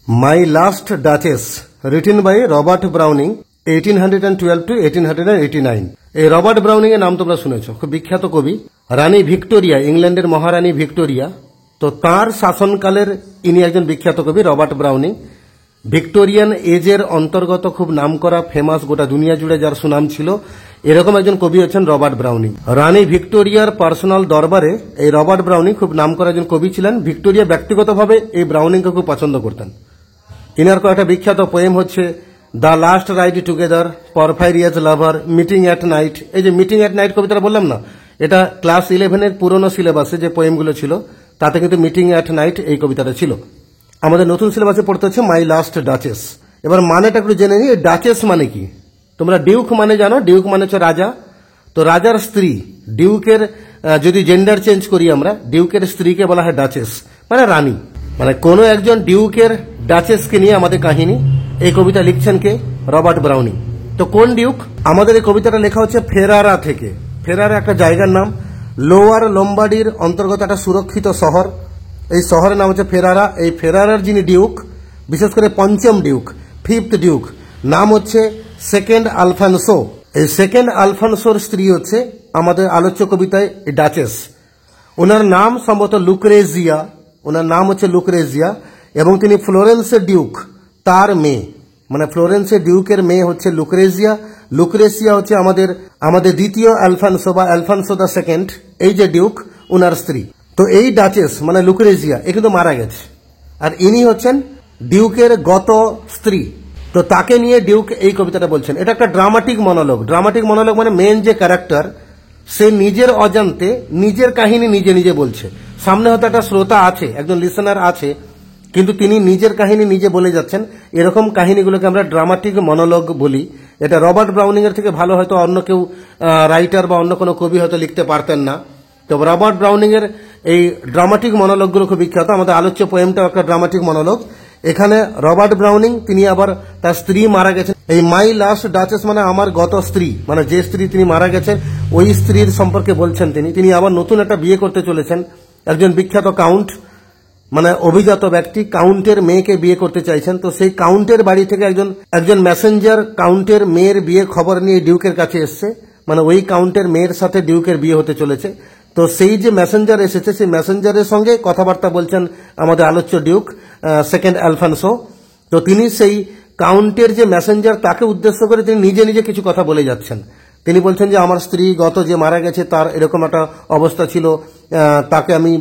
My last duchess written by Robert Browning 1812 to 1889। এই Robert Browning এর নাম তোমরা শুনেছো, খুব বিখ্যাত কবি। রানী ভিক্টোরিয়া, ইংল্যান্ডের মহারানী ভিক্টোরিয়া, তো তার শাসনকালের ইনি একজন বিখ্যাত কবি রবার্ট ব্রাউনিং। ভিক্টোরিয়ান এজের অন্তর্গত খুব নামকরা ফেমাস, গোটা দুনিয়া জুড়ে যার সুনাম ছিল, এরকম একজন কবি হচ্ছেন রবার্ট ব্রাউনিং। রানী ভিক্টোরিয়ার পার্সোনাল দরবারে এই রবার্ট ব্রাউনিং খুব নামকরা একজন কবি ছিলেন। ভিক্টোরিয়া ব্যক্তিগতভাবে এই ব্রাউনিংকে খুব পছন্দ করতেন। ইনার কয়েকটা বিখ্যাত পোয়েম হচ্ছে the last ride together, Porphyria's lover, meeting at night. এই যে মিটিং অ্যাট নাইট কবিতাটা বললাম না, এটা ক্লাস 11-এর পুরনো সিলেবাসে যে পোয়েমগুলো ছিল তাতে কিন্তু মিটিং অ্যাট নাইট এই কবিতাটা ছিল। আমাদের নতুন সিলেবাসে পড়তে হচ্ছে মাই লাস্ট ডাচেস। এবার মানেটা একটু জেনে নিই, ডাচেস মানে কি? তোমরা ডিউক মানে জানো, ডিউক মানে হচ্ছে রাজা। তো রাজার স্ত্রী, ডিউকের যদি জেন্ডার চেঞ্জ করি আমরা, ডিউকের স্ত্রীকে বলা হয় ডাচেস, মানে রানী। মানে কোনো একজন ডিউকের ডাচেসকে নিয়ে আমাদের কাহিনী। এই কবিতা লিখছেন কে? Robert Browning. তো কোন ডিউক? আমাদের এই কবিতাটা লেখা হচ্ছে ফেরারা থেকে। ফেরারা একটা জায়গার নাম, লোয়ার লম্বার্ডির অন্তর্গত একটা সুরক্ষিত শহর। এই শহরের নাম হচ্ছে ফেরারা। এই ফেরারার যিনি ডিউক, বিশেষ করে পঞ্চম ডিউক, ফিফথ ডিউক, নাম হচ্ছে সেকেন্ড আলফানসো। এই সেকেন্ড আলফানসোর স্ত্রী হচ্ছে আমাদের আলোচ্য কবিতায় ডাচেস। ওনার নাম সম্ভবত লুক্রেজিয়া, ওনার নাম হচ্ছে লুক্রেজিয়া, এবং তিনি ফ্লোরেন্সের ডিউক তার মেয়ে, মানে ফ্লোরেন্সের ডিউকের মেয়ে হচ্ছে লুক্রেজিয়া। লুক্রেসিয়া হচ্ছে আমাদের দ্বিতীয় আলফানসো বা আলফানসো দ্য সেকেন্ড, এই যে ডিউক, ওনার স্ত্রী। তো এই ডাচেস মানে লুক্রেজিয়া এ কিন্তু মারা গেছে, আর ইনি হচ্ছেন ডিউকের গত স্ত্রী। তো তাকে নিয়ে ডিউক এই কবিতাটা বলছেন। এটা একটা ড্রামাটিক মনোলগ। ড্রামাটিক মনোলগ মানে মেন যে ক্যারেক্টার সে নিজের অজান্তে নিজের কাহিনী নিজে নিজে বলছে। সামনে হয়তো একটা শ্রোতা আছে, একজন লিসেনার আছে, কিন্তু তিনি নিজের কাহিনী নিজে বলে যাচ্ছেন। এরকম কাহিনীগুলোকে আমরা ড্রামাটিক মনোলগ বলি। এটা রবার্ট ব্রাউনিং এর থেকে ভালো হয়তো অন্য কেউ রাইটার বা অন্য কোনো কবি হয়তো লিখতে পারতেন না। তো রবার্ট ব্রাউনিং এর এই ড্রামাটিক মনোলগগুলো খুব বিখ্যাত। আমাদের আলোচ্য পোয়েমটাও একটা ড্রামাটিক মনোলগ। এখানে রবার্ট ব্রাউনিং তিনি আবার তার স্ত্রী মারা গেছেন। এই মাই লাস্ট ডাচেস মানে আমার গত স্ত্রী, মানে যে স্ত্রী তিনি মারা গেছেন ওই স্ত্রীর সম্পর্কে বলছেন তিনি। তিনি আবার নতুন একটা বিয়ে করতে চলেছেন। একজন বিখ্যাত কাউন্ট, মানে অভিজাত ব্যক্তি, কাউন্টের মেয়েকে বিয়ে করতে চাইছেন। তো সেই কাউন্টের বাড়ি থেকে একজন মেসেঞ্জার কাউন্টের মেয়ের বিয়ে খবর নিয়ে ডিউকের কাছে এসছে, মানে ওই কাউন্টের মেয়ের সাথে ডিউকের বিয়ে হতে চলেছে। তো সেই যে মেসেঞ্জার এসেছে, সেই মেসেঞ্জারের সঙ্গে কথাবার্তা বলছেন আমাদের আলোচ্য ডিউক সেকেন্ড আলফানসো। তো তিনি সেই কাউন্টের যে মেসেঞ্জার তাকে উদ্দেশ্য করে তিনি নিজে নিজে কিছু কথা বলে যাচ্ছেন। তিনি বলছেন যে আমার স্ত্রী গত যে মারা গেছে তার এরকম একটা অবস্থা ছিল, তাকে আমি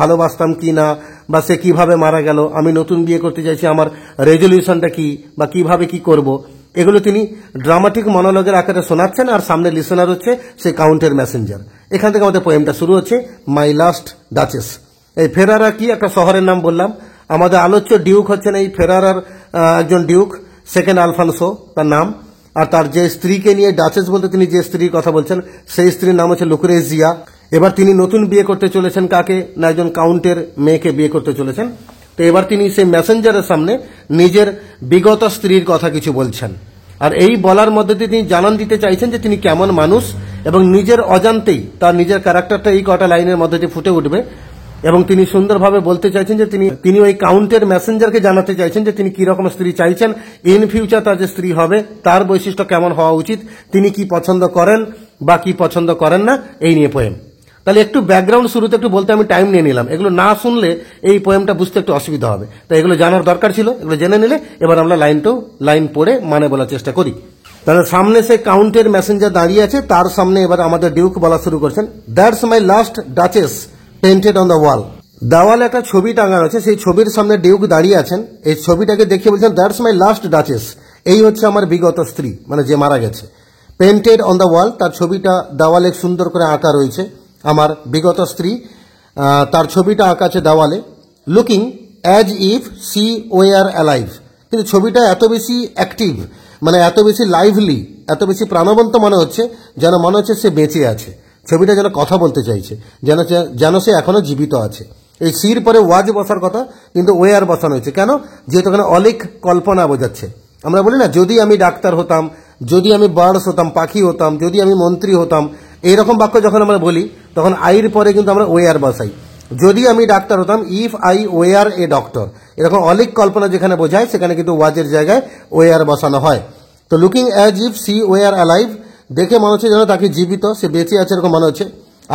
ভালোবাসতাম কি না, বা সে কিভাবে মারা গেল, আমি নতুন বিয়ে করতে চাইছি, আমার রেজলিউশনটা কি, বা কিভাবে কি করব, এগুলো তিনি ড্রামাটিক মনোলগের আকারে শোনাচ্ছেন। আর সামনে লিসেনার হচ্ছে সেই কাউন্টের মেসেঞ্জার। এখান থেকে আমাদের পোয়েমটা শুরু হচ্ছে, মাই লাস্ট ডাচেস। এই ফেরারা কি একটা শহরের নাম বললাম। আমাদের আলোচ্য ডিউক হচ্ছেন এই ফেরারার একজন ডিউক, সেকেন্ড আলফানসো তার নাম। আর তার যে স্ত্রীকে নিয়ে ডাচেস বলতে তিনি যে স্ত্রীর কথা বলছেন সেই স্ত্রীর নাম হচ্ছে লুক্রেজিয়া। এবার তিনি নতুন বিয়ে করতে চলেছেন কাকে না, একজন কাউন্টের মেয়েকে বিয়ে করতে চলেছেন। তো এবার তিনি সেই মেসেঞ্জারের সামনে নিজের বিগত স্ত্রীর কথা কিছু বলছেন। আর এই বলার মধ্যে দিয়ে তিনি জানান দিতে চাইছেন যে তিনি কেমন মানুষ, এবং নিজের অজান্তেই তার নিজের ক্যারেক্টারটা এই কটা লাইনের মধ্যে দিয়ে ফুটে উঠবে। এবং তিনি সুন্দরভাবে বলতে চাইছেন যে তিনি ওই কাউন্টের মেসেঞ্জারকে জানাতে চাইছেন যে তিনি কি রকম স্ত্রী চাইছেন, ইন ফিউচার তার যে স্ত্রী হবে তার বৈশিষ্ট্য কেমন হওয়া উচিত, তিনি কি পছন্দ করেন বা কি পছন্দ করেন না, এই নিয়ে পোয়েম। তাহলে একটু ব্যাকগ্রাউন্ড শুরুতে একটু বলতে আমি টাইম নিয়ে নিলাম। এগুলো না শুনলে এই পোয়েমটা বুঝতে একটু অসুবিধা হবে, তাই এগুলো জানার দরকার ছিল। এগুলো জেনে নিলে এবার আমরা লাইন পড়ে মানে বলার চেষ্টা করি। তাহলে সামনে সেই কাউন্টের মেসেঞ্জার দাঁড়িয়ে আছে, তার সামনে এবার আমাদের ডিউক বলা শুরু করছেন, that's my last duchess painted on the wall. দেওয়ালে একটা ছবি টাঙানো আছে, সেই ছবির সামনে ডিউক দাঁড়িয়ে আছেন। এই ছবিটাকে দেখিয়ে বলছেন দ্যাটস মাই লাস্ট ডাচেস, এই হচ্ছে আমার বিগত স্ত্রী, মানে যে মারা গেছে। পেন্টেড অন দ্য ওয়াল, তার ছবিটা দেওয়ালে সুন্দর করে আঁকা রয়েছে, আমার বিগত স্ত্রী, তার ছবিটা আঁকা আছে দেওয়ালে। Looking as if she were alive, কিন্তু ছবিটা এত বেশি অ্যাক্টিভ, মানে এত বেশি লাইভলি, এত বেশি প্রাণবন্ত মনে হচ্ছে, যেন মনে হচ্ছে সে বেঁচে আছে। ছবিটা যেন কথা বলতে চাইছে, যেন সে এখনো জীবিত আছে। এই সির পরে ওয়াজ বসার কথা, কিন্তু ওয়ার বসানো হয়েছে কেন? যেহেতু এখানে অলিক কল্পনা বোঝাচ্ছে। আমরা বলি না, যদি আমি ডাক্তার হতাম, যদি আমি বার্ডস হতাম, পাখি হতাম, যদি আমি মন্ত্রী হতাম, এইরকম বাক্য যখন আমরা বলি তখন আইর পরে কিন্তু আমরা ওয়ার বসাই। যদি আমি ডাক্তার হতাম, if I were a doctor, এরকম অলিক কল্পনা যেখানে বোঝায় সেখানে কিন্তু ওয়াজের জায়গায় ওয়ার বসানো হয়। তো looking as if she were alive, দেখে মনে হচ্ছে যেন তাকে জীবিত, সে বেঁচে আছে এরকম মনে হচ্ছে।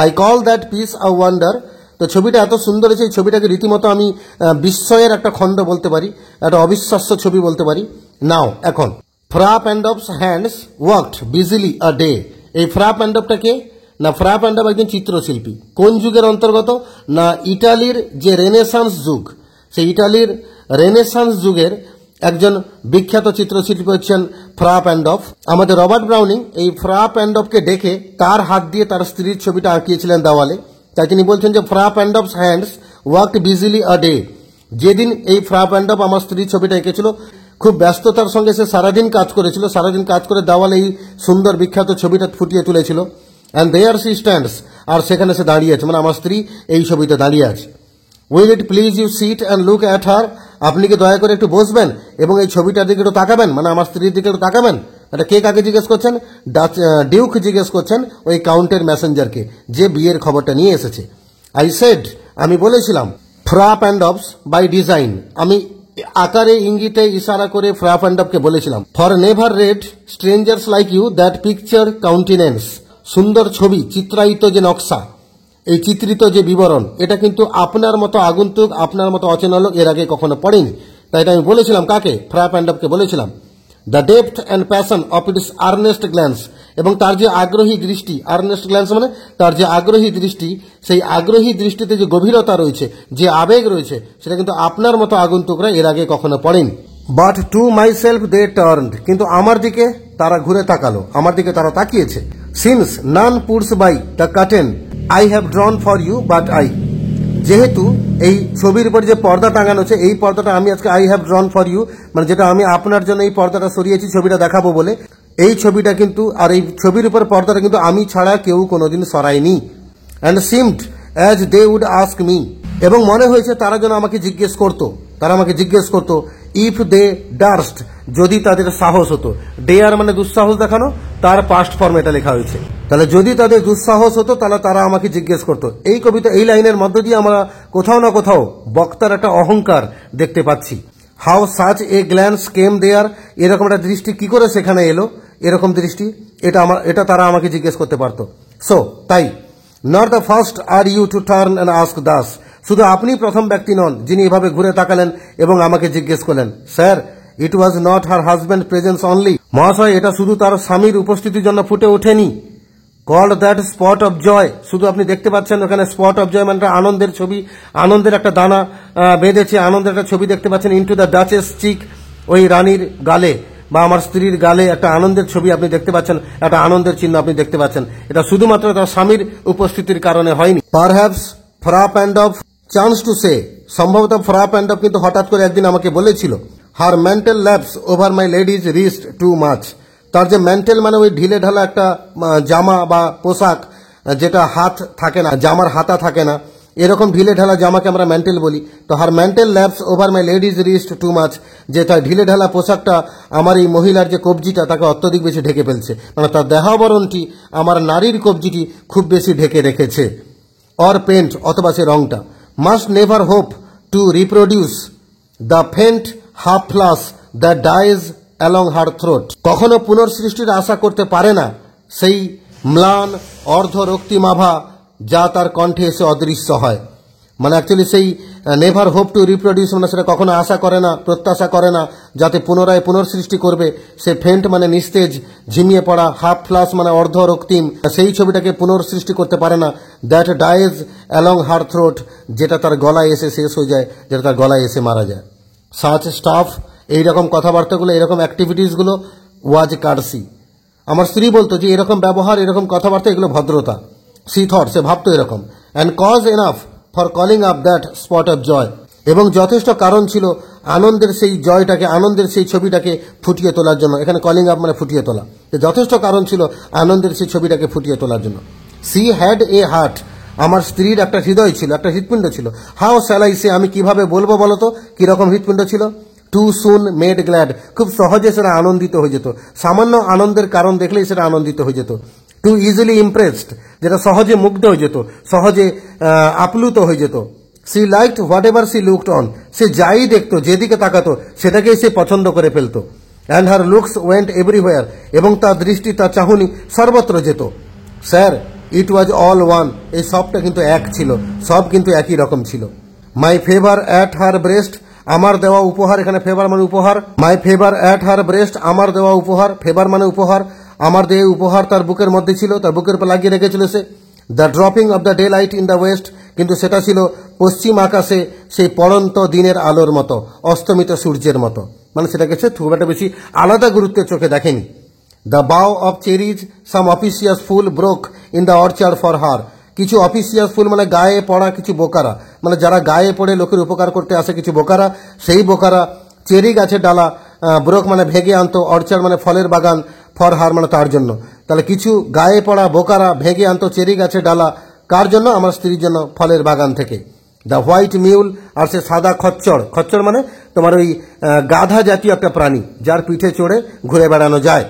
I call that piece a wonder, তো ছবিটা এত সুন্দর হয়েছে, এই ছবিটাকে রীতিমতো আমি বিস্ময়ের একটা খণ্ড বলতে পারি, একটা অবিশ্বাস্য ছবি বলতে পারি। নাও এখন, ফ্রা প্যান্ডবস হ্যান্ডস ওয়ার্কড বিজিলি আ ডে, এই ফ্রা প্যান্ডবটা কে না, ফ্রা প্যান্ডব একজন চিত্রশিল্পী। কোন যুগের অন্তর্গত না, ইটালির যে রেনেসান্স যুগ, সেই ইটালির রেনেসান্স যুগের একজন বিখ্যাত চিত্রশিল্পী হচ্ছেন ফ্রা প্যান্ডব। আমাদের রবার্ট ব্রাউনিং এই ফ্রা প্যান্ডবকে ডেকে তার হাত দিয়ে তার স্ত্রীর ছবিটা আঁকিয়েছিলেন দেওয়ালে। তাই তিনি বলছেন যে ফ্রা প্যান্ডবস হ্যান্ডস ওয়ার্কড বিজিলি আ ডে, যেদিন এই ফ্রা প্যান্ডব আমার স্ত্রীর ছবিটা এঁকেছিল, খুব ব্যস্ততার সঙ্গে সে সারাদিন কাজ করেছিল, সারাদিন কাজ করে দেওয়ালে এই সুন্দর বিখ্যাত ছবিটা ফুটিয়ে তুলেছিল। অ্যান্ড দেয়ার সি স্ট্যান্ডস, আর সেখানে সে দাঁড়িয়ে আছে, মানে আমার স্ত্রী এই ছবিতে দাঁড়িয়ে আছে। Will it please you sit and look at her, আপনি কি দয়া করে একটু বসবেন এবং এই ছবিটার দিকে একটু তাকাবেন, মানে আমার স্ত্রীর দিকে একটু তাকাবেন। এটা কে কাকে জিজ্ঞেস করছেন? ডিউক জিজ্ঞেস করছেন ওই কাউন্টের মেসেঞ্জারকে, যে বিয়ের খবরটা নিয়ে এসেছে। আই সেড, আমি বলেছিলাম, ফ্রা প্যান্ডবস বাই ডিজাইন, আমি আকারে ইঙ্গিতে ইশারা করে ফ্রা প্যান্ডবকে বলেছিলাম, for never read strangers like you that picture countenance, সুন্দর ছবি, চিত্রায়িত যে নকশা, এই চিত্রিত যে বিবরণ, এটা কিন্তু আপনার মতো আগন্তুক, আপনার মতো অচেনা লোক এর আগে কখনো পড়েনি। তাই এটা আমি বলেছিলাম কাকে? ফ্রা প্যান্ডবকে বলেছিলাম। The depth and passion of its earnest glance, এবং তার যে আগ্রহী দৃষ্টি, আর্নেস্ট গ্ল্যান্স মানে তার যে আগ্রহী দৃষ্টি, সেই আগ্রহী দৃষ্টিতে যে গভীরতা রয়েছে, যে আবেগ রয়েছে, সেটা কিন্তু আপনার মতো আগন্তুকরা এর আগে কখনো পড়েনি। But to myself they turned, কিন্তু আমার দিকে তারা ঘুরে তাকালো, আমার দিকে তারা তাকিয়েছে। Since none puts by the curtain I have drawn for you but I, যেহেতু এই ছবির উপর যে পর্দা টাঙানো আছে, এই পর্দাটা আমি আজকে I have drawn for you, মানে যেটা আমি আপনার জন্য এই পর্দাটা সরিয়েছি ছবিটা দেখাবো বলে, এই ছবিটা কিন্তু, আর এই ছবির উপর পর্দাটা কিন্তু আমি ছাড়া কেউ কোনোদিন সরায়নি। And seemed as they would ask me, এবং মনে হয়েছে তারা যেন আমাকে জিজ্ঞেস করতো, তারা আমাকে জিজ্ঞেস করতো, ইফ দে ডার্স্ট, যদি তাদের সাহস হতো। ডেয়ার মানে দুঃসাহস দেখানো, তার পাস্ট ফর্ম এটা লেখা হয়েছে। তাহলে যদি তাদের দুঃসাহস হতো তাহলে তারা আমাকে জিজ্ঞেস করতো। এই কবিতা, এই লাইনের মধ্য দিয়ে আমরা কোথাও না কোথাও বক্তার একটা অহংকার দেখতে পাচ্ছি। হাউ সাচ এ গ্ল্যান্স কেম দেয়ার, এরকম একটা দৃষ্টি কি করে সেখানে এলো, এরকম দৃষ্টি, এটা তারা আমাকে জিজ্ঞেস করতে পারতো। সো তাই, not the first are you to turn and ask thus, শুধু আপনি প্রথম ব্যক্তি নন যিনি এভাবে ঘুরে তাকালেন এবং আমাকে জিজ্ঞেস করলেন। Sir, it was not her husband presence only, মহাশয় এটা শুধু তার স্বামীর উপস্থিতির জন্য ফুটে ওঠেনি। Called that spot of joy, শুধু আপনি দেখতে পাচ্ছেন ওখানে স্পট অফ জয় মানে আনন্দের ছবি, আনন্দের একটা দানা বেঁধেছে, আনন্দের একটা ছবি দেখতে পাচ্ছেন। ইন্টু দ্য ডাচেস চিক, ওই রানীর গালে বা আমার স্ত্রীর গালে একটা আনন্দের ছবি আপনি দেখতে পাচ্ছেন, একটা আনন্দের চিহ্ন আপনি দেখতে পাচ্ছেন। এটা শুধুমাত্র তার স্বামীর উপস্থিতির কারণে হয়নি। Perhaps Fra Pandolf chance to say, সম্ভবত ফ্রা প্যান্ডব কিন্তু হঠাৎ করে একদিন আমাকে বলেছিল, her mental laps over my lady's wrist too much, তার যে মেন্টাল মানে ওই ঢিলে ঢালা একটা জামা বা পোশাক, যেটা হাত থাকে না, জামার হাতা থাকে না, এরকম ঢিলে ঢালা জামাকে আমরা মেন্টাল বলি। তো her mental laps over my lady's wrist too much, যে তার ঢিলে ঢালা পোশাকটা আমার এই মহিলার যে কবজিটা তাকে অত্যধিক বেশি ঢেকে ফেলছে, মানে তার দেহাবরণটি আমার নারীর কবজিটি খুব বেশি ঢেকে রেখেছে। অর পেন্ট, অথবা সে রংটা। Must never hope to reproduce the faint half flush that dies along her throat, কখনো পুনঃসৃষ্টির আশা করতে পারে না সেই ম্লান অর্ধ রক্তিমাভা যা তার কণ্ঠে এসে অদৃশ্য হয়। মানে অ্যাকচুয়ালি সেই নেভার হোপ টু রিপ্রোডিউস মানে সেটা কখনো আশা করে না, প্রত্যাশা করে না যাতে পুনরায় পুনঃসৃষ্টি করবে। সে ফেন্ট মানে নিস্তেজ, ঝিমিয়ে পড়া, হাফ ফ্লাস মানে অর্ধ রক্তিম, সেই ছবিটাকে পুনঃসৃষ্টি করতে পারে না। That dies along her throat, যেটা তার গলায় এসে শেষ হয়ে যায়, যেটা তার গলায় এসে মারা যায়। সাচ স্টাফ, এইরকম কথাবার্তাগুলো, এরকম অ্যাক্টিভিটিসগুলো ওয়াজ কার্সি। আমার স্ত্রী বলতো যে এরকম ব্যবহার, এরকম কথাবার্তা, এগুলো ভদ্রতা। সি থট, সে ভাবতো এরকম। And cause enough for calling up that spot of joy, এবং যথেষ্ট কারণ ছিল আনন্দের সেই জয়টাকে, আনন্দের সেই ছবিটাকে ফুটিয়ে তোলার জন্য। এখানে কলিং আপ মানে ফুটিয়ে তোলা, যথেষ্ট কারণ ছিল আনন্দের সেই ছবিটাকে ফুটিয়ে তোলার জন্য। সি হ্যাড এ হার্ট, আমার স্ত্রীর একটা হৃদয় ছিল, একটা হৃৎপিণ্ড ছিল। হাউ শ্যাল আই সে, আমি কিভাবে বলবো বলতো কিরকম হৃৎপিণ্ড ছিল? টু সুন মেড গ্ল্যাড, খুব সহজে সেটা আনন্দিত হয়ে যেত, সামান্য আনন্দের কারণ দেখলেই সেটা আনন্দিত হয়ে যেত। টু ইজিলি ইমপ্রেসড, যেটা সহজে মুগ্ধ হয়ে যেত, সহজে আপ্লুত হয়ে যেত। She liked what ever she looked on, সে যাই দেখতো, যেদিকে তাকাতো সেটাকেই সে পছন্দ করে ফেলতো। And her looks went everywhere, এবং তার দৃষ্টি, তার চাহনি সর্বত্র যেত। Sir, it was all one, এই সবটা কিন্তু এক ছিল, সব কিন্তু একই রকম ছিল। My favour at her breast, আমার দেওয়া উপহার, এখানে ফেভার মানে উপহার। My favour at her breast, আমার দেওয়া উপহার, ফেভার মানে উপহার। আমার দেওয়া উপহার তার বুকের মধ্যে ছিল, তার বুকের উপর লাগিয়ে রেখেছিল সে। The dropping of the daylight in the west, কিন্তু সেটা ছিল পশ্চিম আকাশে সেই পড়ন্ত দিনের আলোর মতো, অস্তমিত সূর্যের মতো, মানে সেটাকে সে খুব একটা বেশি আলাদা গুরুত্বের চোখে দেখেনি। The bough of cherries some officious fool broke in the orchard for her, কিছু অফিসিয়াস ফুল মানে গায়ে পড়া কিছু বোকারা, মানে যারা গায়ে পড়ে লোকের উপকার করতে আসে কিছু বোকারা, সেই বোকারা চেরি গাছের ডালা ব্রোক মানে ভেঙে আনতো, অর্চার্ড মানে ফলের বাগান, ফর হার মানে তার জন্য। তাহলে কিছু গায়ে পড়া বোকারা ভেঙে আনতো চেরি গাছের ডালা, কার জন্য? আমার স্ত্রীর জন্য, ফলের বাগান থেকে। দ্য হোয়াইট মিউল, আর সে সাদা খচ্চর, খচ্চর মানে তোমার ওই গাধা জাতীয় একটা প্রাণী যার পিঠে চড়ে ঘুরে বেড়ানো যায়,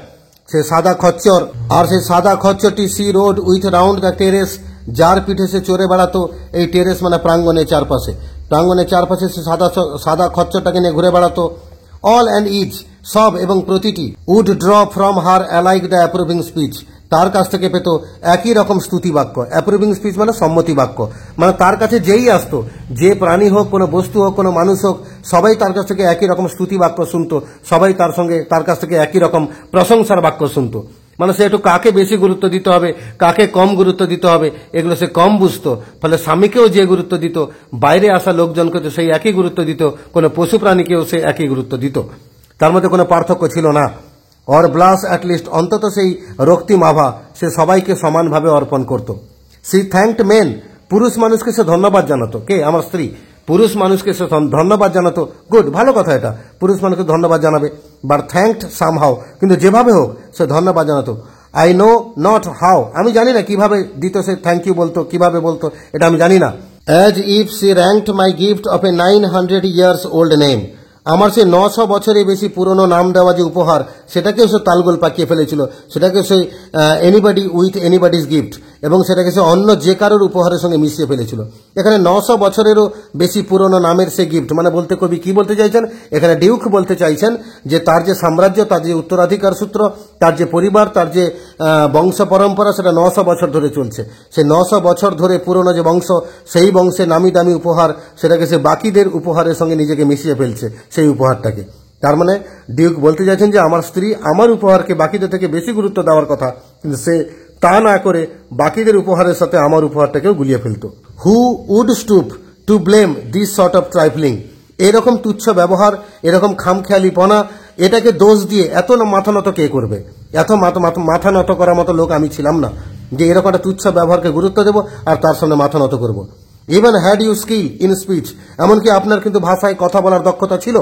সে সাদা খচ্চর। আর সেই সাদা খচ্চরটি she rode with round the terrace, যার পিঠে সে চড়ে বেড়াতো এই টেরেস মানে প্রাঙ্গণের চারপাশে, প্রাঙ্গণের চারপাশে সে সাদা খচ্চরটাকে নিয়ে ঘুরে বেড়াতো। অল অ্যান্ড ইচ, সব এবং প্রতিটি, would draw from her alike the approving speech, তার কাছ থেকে পেত একই রকম স্তুতি বাক্য। অ্যাপ্রুভিং স্পিচ মানে সম্মতি বাক্য, মানে তার কাছে যেই আসতো, যে প্রাণী হোক, কোনো বস্তু হোক, কোনো মানুষ হোক, সবাই তার কাছ থেকে একই রকম স্তুতি বাক্য শুনতো, সবাই তার কাছ থেকে একই রকম প্রশংসার বাক্য শুনতো। মানে সে একটু কাকে বেশি গুরুত্ব দিতে হবে, কাকে কম গুরুত্ব দিতে হবে, এগুলো সে কম বুঝতো। ফলে স্বামীকেও যে গুরুত্ব দিত, বাইরে আসা লোকজনকে তো সেই একই গুরুত্ব দিত, কোনো পশু প্রাণীকেও সে একই গুরুত্ব দিত, তার মধ্যে কোনো পার্থক্য ছিল না। অর ব্লাস অ্যাটলিস্ট, অন্তত সেই রক্তিম আভা সে সবাইকে সমানভাবে অর্পণ করত। সি থ্যাঙ্কড মেন, পুরুষ মানুষকে সে ধন্যবাদ জানাতো। কে? আমার স্ত্রী। পুরুষ মানুষকে সে ধন্যবাদ জানাতো। গুড, ভালো কথা এটা, পুরুষ মানুষকে ধন্যবাদ জানাবে। বাট থ্যাঙ্কড সামহাও, কিন্তু যেভাবে হোক সে ধন্যবাদ জানাতো। আই নো নট হাউ, আমি জানি না কিভাবে দিত সে থ্যাংক ইউ বলতো, কিভাবে বলতো, এটা আমি জানি না। As if she ranked my gift of a 900 years old name, আমার সে 900 বছরের বেশি পুরনো নাম দেওয়া যে উপহার, সেটাকেও সে তালগোল পাকিয়ে ফেলেছিল, সেটাকে সে এনিবডি উইথ এনিবডিজ গিফট, এবং সেটাকে সে অন্য যে কারোর উপহারের সঙ্গে মিশিয়ে ফেলেছিল। এখানে 900 বছরেরও বেশি পুরনো নামের সে গিফট, মানে বলতে কবি কি বলতে চাইছেন? এখানে ডিউক বলতে চাইছেন যে তার যে সাম্রাজ্য, তার যে উত্তরাধিকার সূত্র, তার যে পরিবার, তার যে বংশ পরম্পরা, সেটা 900 বছর ধরে চলছে। সে 900 বছর ধরে পুরনো যে বংশ, সেই বংশে নামি দামি উপহার, সেটাকে সে বাকিদের উপহারের সঙ্গে নিজেকে মিশিয়ে ফেলছে সেই উপহারটাকে। তার মানে ডিউক বলতে চাইছেন যে আমার স্ত্রী আমার উপহারকে বাকিদের থেকে বেশি গুরুত্ব দেওয়ার কথা, কিন্তু সে তা না করে বাকিদের উপহারের সাথে আমার উপহারটাকেও গুলিয়ে ফেলত। Who would stoop to blame this sort of trifling, এরকম তুচ্ছ ব্যবহার, এরকম খামখেয়ালিপনা, এটাকে দোষ দিয়ে এত মাথা নত কে করবে? এত মাথা নত করার মতো লোক আমি ছিলাম না যে এরকম একটা তুচ্ছ ব্যবহারকে গুরুত্ব দেব আর তার সামনে মাথা নত করব। Even had you skill in speech, এমনকি আপনার কিন্তু ভাষায় কথা বলার দক্ষতা ছিল,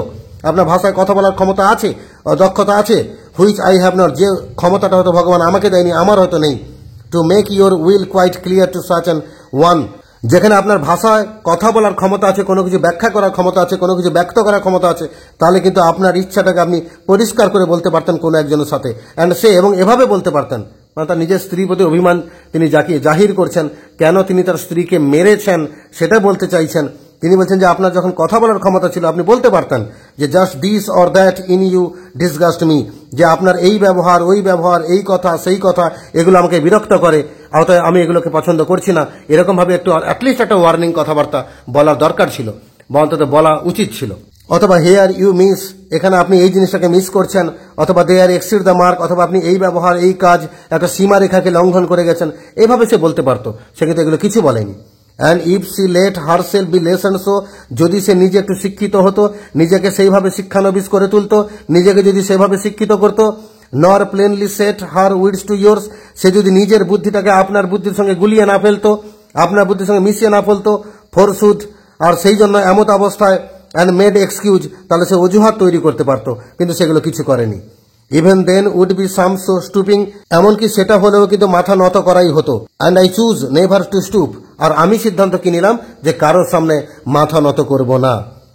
আপনার ভাষায় কথা বলার ক্ষমতা আছে, দক্ষতা আছে, হুইচ আই হ্যাভ নট, যে ক্ষমতাটা হয়তো ভগবান আমাকে দেয়নি, আমার হয়তো নেই। To make your will quite clear to such an one, যেখানে আপনার ভাষায় কথা বলার ক্ষমতা আছে, কোনো কিছু ব্যাখ্যা করার ক্ষমতা আছে, কোনো কিছু ব্যক্ত করার ক্ষমতা আছে, তাহলে কিন্তু আপনার ইচ্ছাটাকে আপনি পরিষ্কার করে বলতে পারতেন কোনো একজনের সাথে, অ্যান্ড সে এবং এভাবে বলতে পারতেন, মানে তার নিজের স্ত্রীর প্রতি অভিমান তিনি জাহির করছেন, কেন তিনি তার স্ত্রীকে মেরেছেন সেটা বলতে চাইছেন। তিনি বলছেন যে আপনার যখন কথা বলার ক্ষমতা ছিল আপনি বলতে পারতেন যে just this or that in you disgust me, যে আপনার এই ব্যবহার, ওই ব্যবহার, এই কথা, সেই কথা, এগুলো আমাকে বিরক্ত করে, অতএব আমি এগুলোকে পছন্দ করছি না, এরকমভাবে একটু অ্যাটলিস্ট একটা ওয়ার্নিং কথাবার্তা বলার দরকার ছিল, বা অন্তত বলা উচিত ছিল। অথবা হেয়ার ইউ মিস, এখানে আপনি এই জিনিসটাকে মিস করছেন, অথবা দেয়ার এক্সিড দ্য মার্ক, অথবা আপনি এই ব্যবহার, এই কাজ একটা সীমারেখাকে লঙ্ঘন করে গেছেন, এইভাবে সে বলতে পারতো, সে কিন্তু এগুলো কিছু বলেনি। And if she let herself be less and so, যদি সে নিজে একটু শিক্ষিত হতো, নিজেকে সেইভাবে শিক্ষানবিশ করে তুলতো, নিজেকে যদি সেভাবে শিক্ষিত করতো, নর প্লেনলি সেট হার উইডস টু ইয়োর্স, সে যদি নিজের বুদ্ধিটাকে আপনার বুদ্ধির সঙ্গে গুলিয়ে না ফেলতো, আপনার বুদ্ধির সঙ্গে মিশিয়ে না ফেলতো, ফোরসুদ, আর সেই জন্য এমত অবস্থায় অ্যান্ড মেড এক্সকিউজ, তাহলে সে অজুহাত তৈরি করতে পারতো, কিন্তু সেগুলো কিছু করেনি। Even then would be some so stooping, এমনকি সেটা হলেও কিন্তু মাথা নত করাই হতো। And I choose never to stoop, আর আমি সিদ্ধান্ত কি নিলাম যে কারোর সামনে মাথা নত করব না,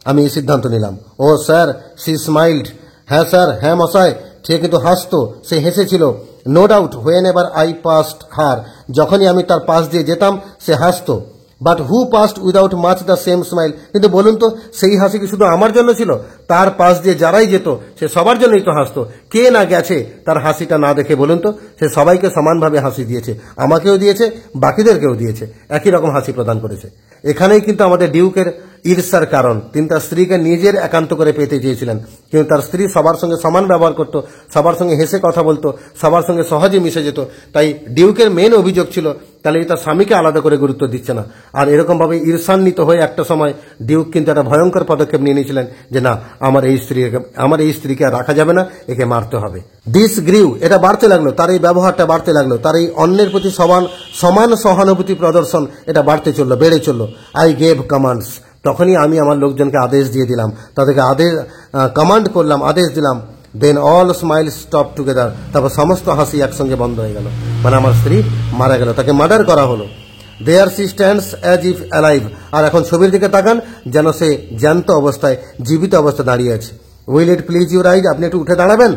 আমি এই সিদ্ধান্ত নিলাম। ও স্যার, শি স্মাইল্ড, হ্যাঁ স্যার, হ্যাঁ মশাই, সে কিন্তু হাসতো, সে হেসেছিল। No doubt whenever I passed her, যখনই আমি তার পাশ দিয়ে যেতাম সে হাসতো। But who passed without much the same smile, কিন্তু বলুন তো সেই হাসি কি শুধু আমার জন্য ছিল? তার পাশ দিয়ে যারাই যেত সে সবার জন্যই তো হাসতো। কে না গেছে তার হাসিটা না দেখে? বলুন তো, সে সবাইকে সমানভাবে হাসি দিয়েছে, আমাকেও দিয়েছে, বাকিদেরকেও দিয়েছে, একই রকম হাসি প্রদান করেছে। এখানেই কিন্তু আমাদের ডিউকের ঈর্ষার কারণ। তিনি তার স্ত্রীকে নিজের একান্ত করে পেতে চেয়েছিলেন, কিন্তু তার স্ত্রী সবার সঙ্গে সমান ব্যবহার করত, সবার সঙ্গে হেসে কথা বলতো, সবার সঙ্গে সহজে মিশে যেত। তাই ডিউকের মেন অভিযোগ ছিল তাহলে তার স্বামীকে আলাদা করে গুরুত্ব দিচ্ছে না। আর এরকমভাবে ঈর্ষান্বিত হয়ে একটা সময় ডিউক কিন্তু একটা ভয়ঙ্কর পদক্ষেপ নিয়ে নিয়েছিলেন যে না, আমার এই স্ত্রীকে আর রাখা যাবে না, একে মারতে হবে। দিস গ্রিউ, এটা বাড়তে লাগলো, তার এই ব্যবহারটা বাড়তে লাগলো, তার এই অন্যের প্রতি সমান সহানুভূতি প্রদর্শন এটা বাড়তে চললো, বেড়ে চললো। আই গেভ কমান্ডস, তখনই আমি আমার লোকজনকে আদেশ দিয়ে দিলাম, তাদেরকে কমান্ড করলাম, আদেশ দিলাম। দেন অল স্মাইল স্টপ টুগেদার, তারপর সমস্ত হাসি একসঙ্গে বন্ধ হয়ে গেল। মানে আমার স্ত্রী মারা গেল, তাকে মার্ডার করা হলো। There she stands as if alive, আর এখন ছবির দিকে তাকান যেন সে জ্যান্ত অবস্থায়, জীবিত অবস্থায় দাঁড়িয়ে আছে। Will it please you rise, আপনি একটু উঠে দাঁড়াবেন।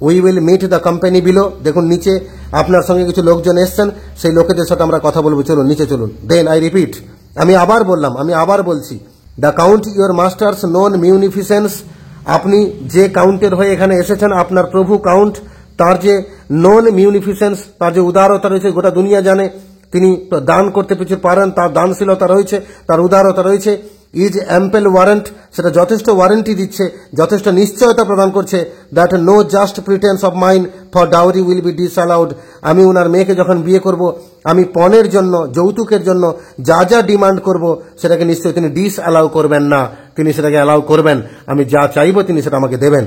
We will meet the company below, দেখুন নিচে আপনার সঙ্গে কিছু লোকজন এসছেন, সেই লোকেদের সাথে আমরা কথা বলবো, চলুন নিচে চলুন। দেন আই রিপিট, আমি আবার বলছি, the count your master's known munificence, আপনি যে কাউন্টের হয়ে এখানে এসেছেন, আপনার প্রভু কাউন্ট, তার যে নন মিউনিফিসেন্স, তার যে উদারতা রয়েছে গোটা দুনিয়া জানে, তিনি দান করতে প্রচুর পারেন, তার দানশীলতা রয়েছে, তার উদারতা রয়েছে। ইজ অ্যাম্পেল ওয়ারেন্ট, সেটা যথেষ্ট ওয়ারেন্টি দিচ্ছে, যথেষ্ট নিশ্চয়তা প্রদান করছে, that no just pretence of mine for dowry will be disallowed, আমি ওনার মেয়েকে যখন বিয়ে করব, আমি পণের জন্য, যৌতুকের জন্য যা যা ডিমান্ড করব সেটাকে নিশ্চয়ই তিনি ডিসঅ্যালাউ করবেন না, তিনি সেটাকে অ্যালাউ করবেন। আমি যা চাইবো তিনি সেটা আমাকে দেবেন।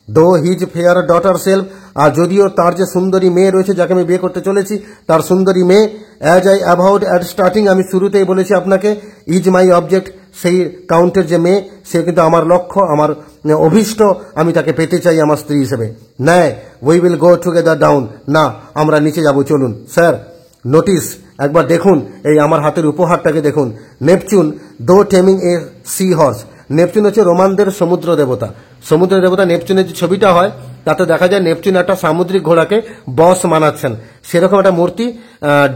Though his fair daughter self, আর যদিও তার যে সুন্দরী মেয়ে রয়েছে যাকে আমি বিয়ে করতে চলেছি, তার সুন্দরী মেয়ে, অ্যাজ আই অ্যাভাউড অ্যাট স্টার্টিং, আমি শুরুতেই বলেছি আপনাকে, ইজ মাই অবজেক্ট, সেই কাউন্টের যে মেয়ে সে কিন্তু আমার লক্ষ্য, আমার অভীষ্ট, আমি তাকে পেতে চাই আমার স্ত্রী হিসেবে। ন্যায় we will go together down, না আমরা নিচে যাব, চলুন। স্যার নোটিস, একবার দেখুন এই আমার হাতের উপহারটাকে দেখুন। Neptune though taming a sea horse, Neptune হচ্ছে রোমানদের সমুদ্র দেবতা। সমুদ্র দেবতা নেপচুনের যে ছবিটা হয় তাতে দেখা যায় নেপচুন একটা সামুদ্রিক ঘোড়াকে বস মানাচ্ছেন, সেরকম একটা মূর্তি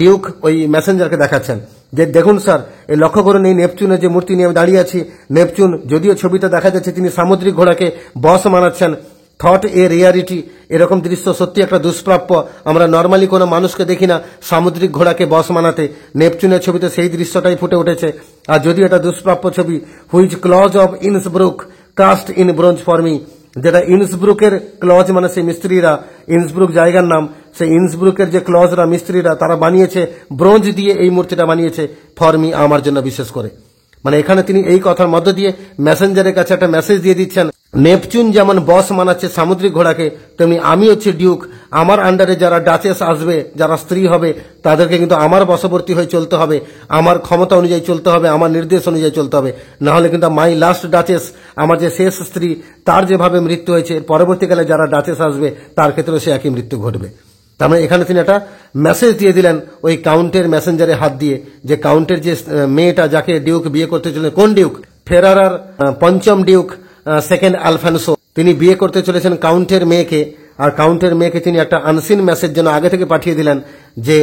ডিউক ওই মেসেঞ্জারকে দেখাচ্ছেন যে দেখুন স্যার, এই লক্ষ্য করুন এই নেপচুনের যে মূর্তি নিয়ে আমি দাঁড়িয়ে আছি, নেপচুন যদিও ছবিতে দেখা যাচ্ছে তিনি সামুদ্রিক ঘোড়াকে বস মানাচ্ছেন। থট এ রিয়ালিটি, এরকম দৃশ্য সত্যি একটা দুষ্প্রাপ্য, আমরা নর্মালি কোনো মানুষকে দেখি না সামুদ্রিক ঘোড়াকে বস মানাতে, নেপচুনের ছবিতে সেই দৃশ্যটাই ফুটে উঠেছে। আর যদিও এটা দুষ্প্রাপ্য ছবি, which Claus of Innsbruck cast in bronze for me, যেটা ইন্সব্রুকের ক্লজ মানে সেই মিস্ত্রিরা, ইন্সব্রুক জায়গার নাম, সেই ইন্সব্রুকের যে ক্লজরা মিস্ত্রিরা তারা বানিয়েছে ব্রোঞ্জ দিয়ে, এই মূর্তিটা বানিয়েছে ফর মি, আমার জন্য বিশেষ করে। মানে এখানে তিনি এই কথার মধ্য দিয়ে মেসেঞ্জারের কাছে একটা মেসেজ দিয়ে দিচ্ছেন, নেপচুন যেমন বস মানাচ্ছে সামুদ্রিক ঘোড়াকে, তেমনি আমি হচ্ছে ডিউক, আমার আন্ডারে যারা ডাচেস আসবে, যারা স্ত্রী হবে, তাদেরকে কিন্তু আমার বশবর্তী হয়ে চলতে হবে, আমার ক্ষমতা অনুযায়ী চলতে হবে, আমার নির্দেশ অনুযায়ী চলতে হবে, না হলে কিন্তু মাই লাস্ট ডাচেস, আমার যে শেষ স্ত্রী, তার যেভাবে মৃত্যু হয়েছে, পরবর্তীকালে যারা ডাচেস আসবে তার ক্ষেত্রে সে একই মৃত্যু ঘটবে। তার মানে এখানে তিনি একটা মেসেজ দিয়ে দিলেন ওই কাউন্টের মেসেঞ্জারে হাত দিয়ে, যে কাউন্টের যে মেয়েটা যাকে ডিউক বিয়ে করতে চলেছেন, কোন ডিউক? ফেরারার পঞ্চম ডিউক সেকেন্ড আলফানসো, তিনি বিয়ে করতে চলেছেন কাউন্টের মেয়েকে। আর কাউন্টের মেয়েকে তিনি একটা আনসিন মেসেজ যেন আগে থেকে পাঠিয়ে দিলেন যে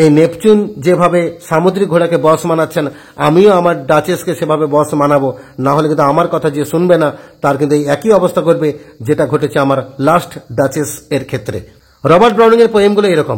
এই নেপচুন যেভাবে সামুদ্রিক ঘোড়াকে বস মানাচ্ছেন, আমিও আমার ডাচেসকে সেভাবে বস মানাবো, না হলে কিন্তু আমার কথা যে শুনবে না তার কিন্তু এই একই অবস্থা ঘটবে যেটা ঘটেছে আমার লাস্ট ডাচেস এর ক্ষেত্রে। রবার্ট ব্রাউনিং এর পোয়েমগুলো এরকম।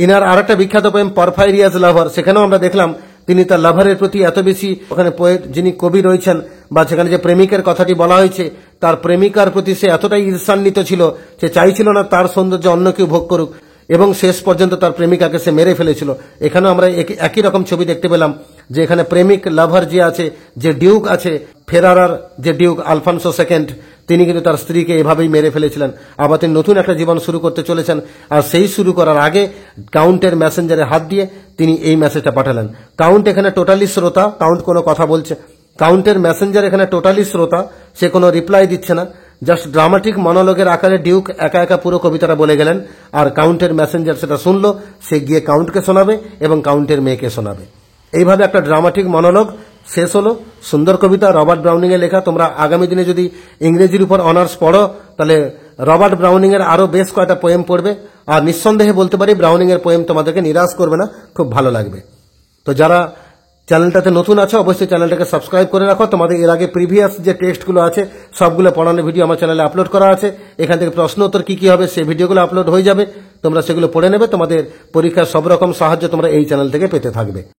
ইনার আর একটা বিখ্যাত পোয়েম পরফাইরিয়াস লাভার, সেখানেও আমরা দেখলাম তিনি তার লাভারের প্রতি এত বেশি, ওখানে পোয়েট যিনি কবি রয়েছেন বা সেখানে যে প্রেমিকের কথাটি বলা হয়েছে, তার প্রেমিকার প্রতি সে এতটাই ঈর্ষান্বিত ছিল, সে চাইছিল না তার সৌন্দর্য অন্য কেউ ভোগ করুক, এবং শেষ পর্যন্ত তার প্রেমিকাকে সে মেরে ফেলেছিল। এখানেও আমরা একই রকম ছবি দেখতে পেলাম যে এখানে প্রেমিক লাভার যে আছে, যে ডিউক আছে, ফেরারার যে ডিউক আলফানসো সেকেন্ড, তিনি কিন্তু তার স্ত্রীকে এভাবেই মেরে ফেলেছিলেন। আবার তিনি নতুন একটা জীবন শুরু করতে চলেছেন, আর সেই শুরু করার আগে কাউন্টের মেসেঞ্জারে হাত দিয়ে তিনি এই মেসেজটা পাঠালেন। কাউন্ট এখানে টোটালি শ্রোতা, কাউন্ট কোনো কথা বলছে, কাউন্টের মেসেঞ্জার এখানে টোটালি শ্রোতা, সে কোনো রিপ্লাই দিচ্ছে না, জাস্ট ড্রামাটিক মনোলগের আকারে ডিউক একা একা পুরো কবিতাটা বলে গেলেন, আর কাউন্টের মেসেঞ্জার সেটা শুনলো, সে গিয়ে কাউন্টকে শোনাবে এবং কাউন্টের মেয়েকে শোনাবে। এইভাবে একটা ড্রামাটিক মনোলগ শেষ হলো। সুন্দর কবিতা, রবার্ট ব্রাউনিং এর লেখা। তোমরা আগামী দিনে যদি ইংরেজির উপর অনার্স পড়ো তাহলে রবার্ট ব্রাউনিং এর আরো বেশ কয়েকটা পোয়েম পড়বে, আর নিঃসন্দেহে বলতে পারি ব্রাউনিং এর পোয়েম তোমাদেরকে নিরাশ করবে না, খুব ভালো লাগবে। তো যারা চ্যানেলটাতে নতুন আছে অবশ্যই চ্যানেলটাকে সাবস্ক্রাইব করে রাখো। তোমাদের এর আগে প্রিভিয়াস যে টেস্টগুলো আছে সবগুলো পড়ানোর ভিডিও আমার চ্যানেলে আপলোড করা আছে। এখান থেকে প্রশ্ন উত্তর কি হবে সেই ভিডিওগুলো আপলোড হয়ে যাবে, তোমরা সেগুলো পড়ে নেবে। তোমাদের পরীক্ষার সব রকম সাহায্য তোমরা এই চ্যানেল থেকে পেতে থাকবে।